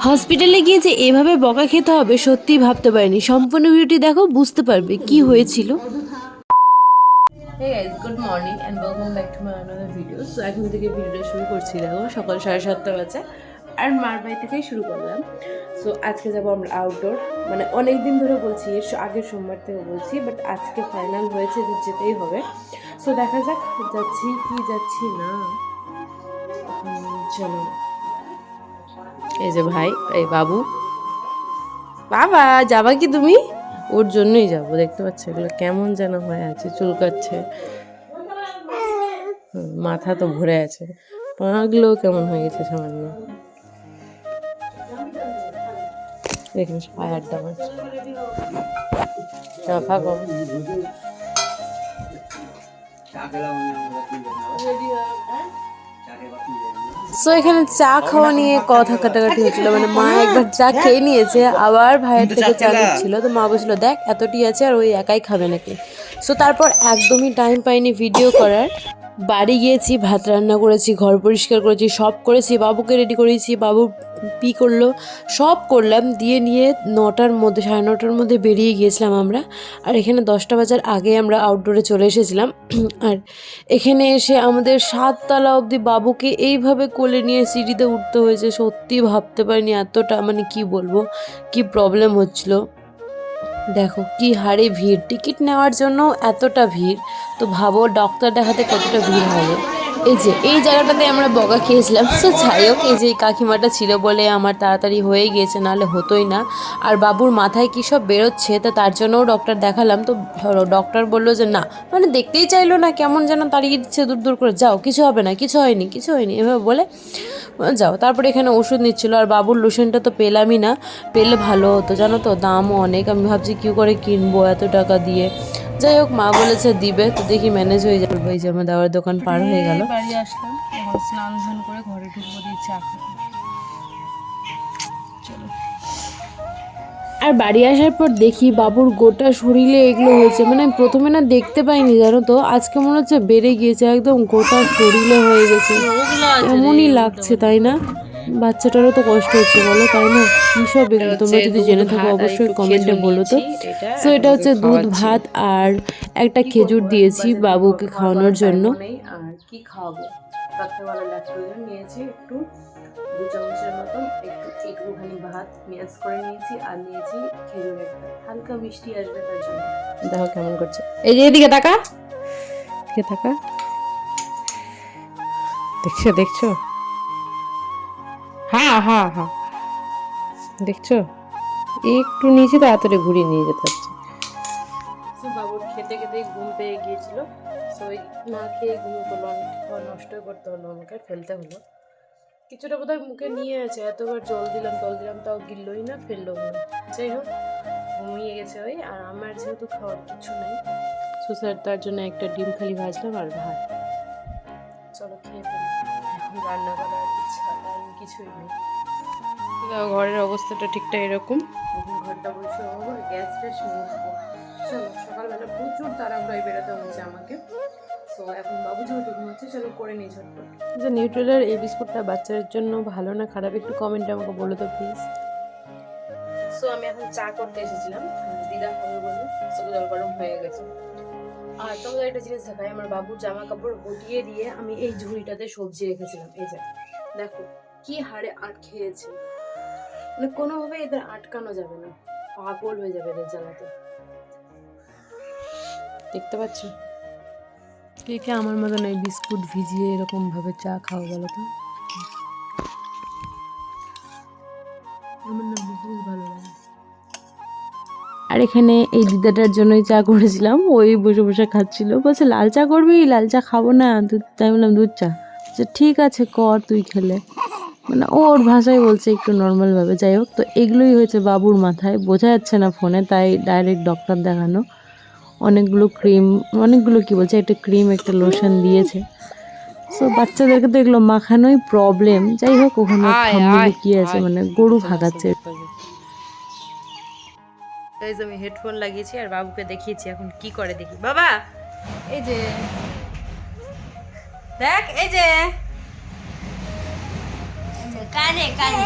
হসপিটালে গিয়ে যে এভাবে বকা খেতে হবে সত্যিই ভাবতে পারিনি। সম্পূর্ণ ভিডিওটি দেখো, বুঝতে পারবে কি হয়েছিল। Hey guys, good morning and welcome back to my another video. So এখন থেকে ভিডিওটা শুরু করছি, দেখো সকাল 7:30 বাজে আর মার বাড়ি থেকেই শুরু করলাম। সো আজকে যাবো আমরা আউটডোর, মানে অনেক দিন ধরে বলছি, এর আগের সোমবার থেকে বলছি, বাট আজকে ফাইনাল হয়েছে যে যেতেই হবে। সো দেখা যাক যাচ্ছি কি যাচ্ছি না। চলো, এই যে ভাই, এই বাবু, বাবা যাবা কি তুমি? ওর জন্যই যাবো, দেখতে পাচ্ছ এগুলো কেমন যেন হয়ে আছে, চুলকাচ্ছে, মাথা তো ভরে আছে, পাগুলো কেমন হয়ে গেছে সামান্য। দেখুন পায়ে আড্ডা মারছে। থাকো। সো এখানে চা খাওয়া নিয়ে কথা কাটাকাটি হচ্ছিল, মানে মা একবার চা খেয়ে নিয়েছে, আবার ভাইয়ের থেকে চা নিচ্ছিল, তো মা বলছিল দেখ এতটি আছে আর ওই একাই খাবে নাকি। সো তারপর একদমই টাইম পাইনি ভিডিও করার। বাড়ি গিয়েছি, ভাত রান্না করেছি, ঘর পরিষ্কার করেছি, সব করেছি, বাবুকে রেডি করেছি, বাবু পি করলো, সব করলাম, দিয়ে নিয়ে 9টার মধ্যে 9:30টার মধ্যে বেরিয়ে গিয়েছিলাম আমরা। আর এখানে 10টা বাজার আগে আমরা আউটডোরে চলে এসেছিলাম। আর এখানে এসে আমাদের 7তলা অবধি বাবুকে এইভাবে কোলে নিয়ে সিঁড়িতে উঠতে হয়েছে। সত্যি ভাবতে পারিনি এতটা, মানে কি বলবো, কি প্রবলেম হচ্ছিল। দেখো কি হারে ভিড়, টিকিট নেওয়ার জন্য এতটা ভিড়, তো ভাবো ডক্টর দেখাতে কতটা ভিড় হবে। এই যে এই জায়গাটাতে আমরা বকা খেয়েছিলাম। সো যাই হোক, এই যে কাকিমাটা ছিল বলে আমার তাড়াতাড়ি হয়ে গিয়েছে, নাহলে হতোই না। আর বাবুর মাথায় কী সব বেরোচ্ছে, তো তার জন্যও ডক্টর দেখালাম। তো ডক্টর বললো যে না, মানে দেখতেই চাইলো না, কেমন যেন তাড়িয়ে দিচ্ছে দূর দূর করে, যাও কিছু হবে না, কিছু হয়নি, কিছু হয়নি এভাবে বলে যাও। তারপরে এখানে ওষুধ নিচ্ছিল, আর বাবুর লোশনটা তো পেলামই না, পেলে ভালো হতো জানো তো, দামও অনেক। আমি ভাবছি কী করে কিনবো এত টাকা দিয়ে। যাই হোক, মা বলেছে দিবে, তো দেখি ম্যানেজ হয়ে যাবে। এই যে আমার দাওয়ার দোকান পার হয়ে গেল, বাড়ি আসলাম, এখন স্নান ধান করে ঘরে ঢুকবো, দিয়ে চা খাবো। চলো। আর বাড়ি আসার পর দেখি বাবুর গোটা শরীরে এগুলো হয়েছে, মানে প্রথমে না দেখতে পাইনি জানো তো, আজকে মনে হচ্ছে বেড়ে গিয়েছে, একদম গোটা শরীরে হয়ে গেছে, এমনই লাগছে তাই না? বাচ্চাটারও তো কষ্ট হচ্ছে বলো, তাই না? কী সব এগুলো তোমরা যদি জেনে থাকো অবশ্যই কমেন্টে বলো তো। সো এটা হচ্ছে দুধ ভাত আর একটা খেজুর দিয়েছি বাবুকে খাওয়ানোর জন্য। আর কি খাওয়াবো, রাত্রেবেলা ল্যাকটোজেন নিয়েছি একটু, 2 চামচের মতন, একটুখানি ভাত মিক্স করে নিয়েছি, আর নিয়েছি খেজুর একটা, হালকা মিষ্টি আসবে তার জন্য। দেখো কেমন করছে, এই যে এদিকে তাকা, এদিকে তাকা, দেখছো দেখছো, হ্যাঁ হ্যাঁ হ্যাঁ, দেখছো একটু নিচে তাড়াতাড়ি ঘুরিয়ে নিয়ে যেতে হচ্ছে। বাবুর খেতে খেতে ঘুম পেয়ে গিয়েছিল, সো না খেয়ে ঘুমিয়ে পড়লো, অনেক নষ্ট করতে হলো আমাকে, ফেলতে হলো। কিছুটা বোধহয় মুখে নিয়ে আছে, এতবার জল দিলাম তাও গিললোই না, ফেললোও না। যাই হোক, ঘুমিয়ে গেছে ওই। আর আমার যেহেতু খাওয়ার কিছু নেই, সো স্যার তার জন্য একটা ডিম খালি ভাজলাম আর ভাত। চলো খেয়ে ফেলি, এখন রান্না করার ইচ্ছা কিছুই নেই। ঘরের অবস্থাটা ঠিকঠাক এরকম, এখন ঘরটা বসে হবো, গ্যাস ট্যাস মুছবো। চলো, সকালবেলা প্রচুর তাড়াহুড়ায় বেরোতে হচ্ছে আমাকে। সো এখন বাবু যেহেতু ঘুমাচ্ছে, চলো করে নিই ঝটপট। যে নিউট্রেলার এই বিস্কুটটা বাচ্চাদের জন্য ভালো না খারাপ, একটু কমেন্টে আমাকে বলো তো প্লিজ। সো আমি এখন চা করতে এসেছিলাম, দিদা খাবে বলে, সো জল গরম হয়ে গেছে। আর তোমাদের একটা জিনিস দেখাই, আমার বাবুর জামা কাপড় গুটিয়ে দিয়ে আমি এই ঝুড়িটাতে সবজি রেখেছিলাম। এই যে দেখো কি হারে আট খেয়েছে, মানে কোনোভাবে এদের আটকানো যাবে না, পাগল হয়ে যাবে এদের জ্বালাতে। দেখতে পাচ্ছ, কে কে আমার মতন এই বিস্কুট ভিজিয়ে এরকম ভাবে চা খাও বলো তো? আমার না বিস্কুট ভালো লাগে। আর এখানে এই দিদাটার জন্যই চা করেছিলাম, ওই বসে বসে খাচ্ছিল, বলছে লাল চা করবি? লাল চা খাবো না, দুধ, তাই বললাম দুধ চা। ঠিক আছে কর তুই খেলে, মানে ওর ভাষায় বলছে একটু নর্মালভাবে। যাই হোক, তো এগুলোই হয়েছে বাবুর মাথায়, বোঝা যাচ্ছে না ফোনে, তাই ডাইরেক্ট ডক্টর দেখানো। অনেকগুলো কি বলছে, একটা ক্রিম একটা লোশন দিয়েছে। সো বাচ্চাদেরকে তো এগুলো মাখানোই প্রবলেম। যাই হোক, ওখানে খাম্বু লুকিয়ে আছে, মানে গরু ভাগাচ্ছে। আমি হেডফোন লাগিয়েছি আর বাবুকে দেখিয়েছি, এখন কি করে দেখি। বাবা এই যে দেখ, এই যে কানে কানে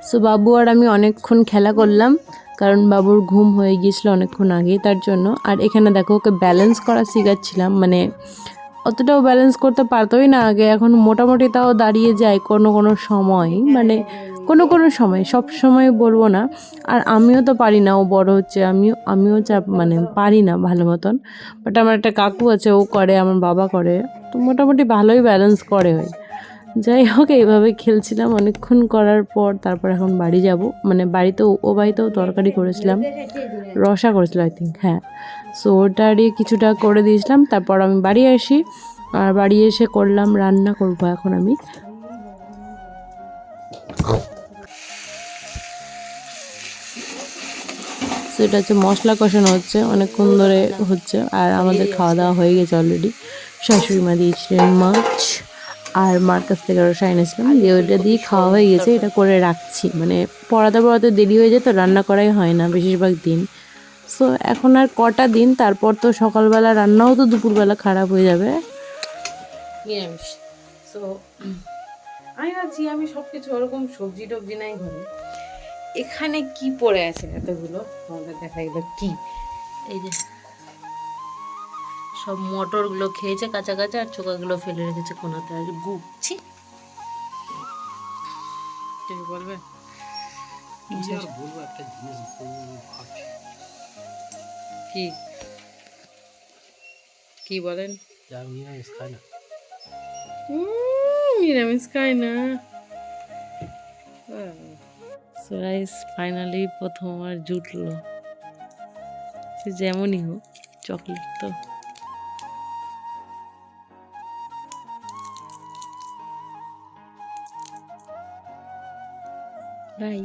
সো বাবু আর আমি অনেকক্ষণ খেলা করলাম, কারণ বাবুর ঘুম হয়ে গিয়েছিল অনেকক্ষণ আগেই, তার জন্য। আর এখানে দেখো ওকে ব্যালেন্স করা শেখাচ্ছিলাম, মানে অতটাও ব্যালেন্স করতে পারতোই না আগে, এখন মোটামুটি তাও দাঁড়িয়ে যায় কোনো কোনো সময়, মানে কোনো কোনো সময়, সব সময় বলবো না। আর আমিও তো পারি না, ও বড় হচ্ছে, আমিও মানে পারি না ভালো মতন। বাট আমার একটা কাকু আছে, ও করে, আমার বাবা করে, তো মোটামুটি ভালোই ব্যালেন্স করে হয়। যাই হোক, এইভাবে খেলছিলাম অনেকক্ষণ করার পর, তারপর এখন বাড়ি যাব, মানে বাড়িতেও, ও বাড়িতেও তরকারি করেছিলাম, রসা করেছিল আই থিঙ্ক, হ্যাঁ। সো ওটারই কিছুটা করে দিয়েছিলাম, তারপর আমি বাড়ি আসি, আর বাড়ি এসে করলাম রান্না করব এখন আমি। সো এটা হচ্ছে মশলা কষানো হচ্ছে, অনেকক্ষণ ধরে হচ্ছে, আর আমাদের খাওয়া দাওয়া হয়ে গেছে অলরেডি। শাশুড়ি মা দিয়েছিলেন মাছ, আর মার কাছ থেকে রসা এনেছিলাম, দিয়ে ওইটা দিয়ে খাওয়া হয়ে গেছে। এটা করে রাখছি, মানে পড়াতে পড়াতে দেরি হয়ে যায় তো, রান্না করাই হয় না বেশিরভাগ দিন। সো এখন আর কটা দিন, তারপর তো সকালবেলা রান্নাও তো দুপুরবেলা খারাপ হয়ে যাবে, নিরামিষ। সো আমি ভাবছি আমি সব কিছু ওরকম সবজি টবজি নাই ঘরে, এখানে কি পড়ে আছে এতগুলো, আমাদের দেখা গেল কি, এই যে সব মটরগুলো খেয়েছে কাঁচা কাঁচা, আর চোকাগুলো ফেলে রেখেছে কোনাতে, আর গুছি তুমি বলবে কি, কি বলেন? নিরামিষ খায় না। সো গাইস, ফাইনালি প্রথম আর জুটলো, সে যেমনই হোক, চকলেট তো। বাই।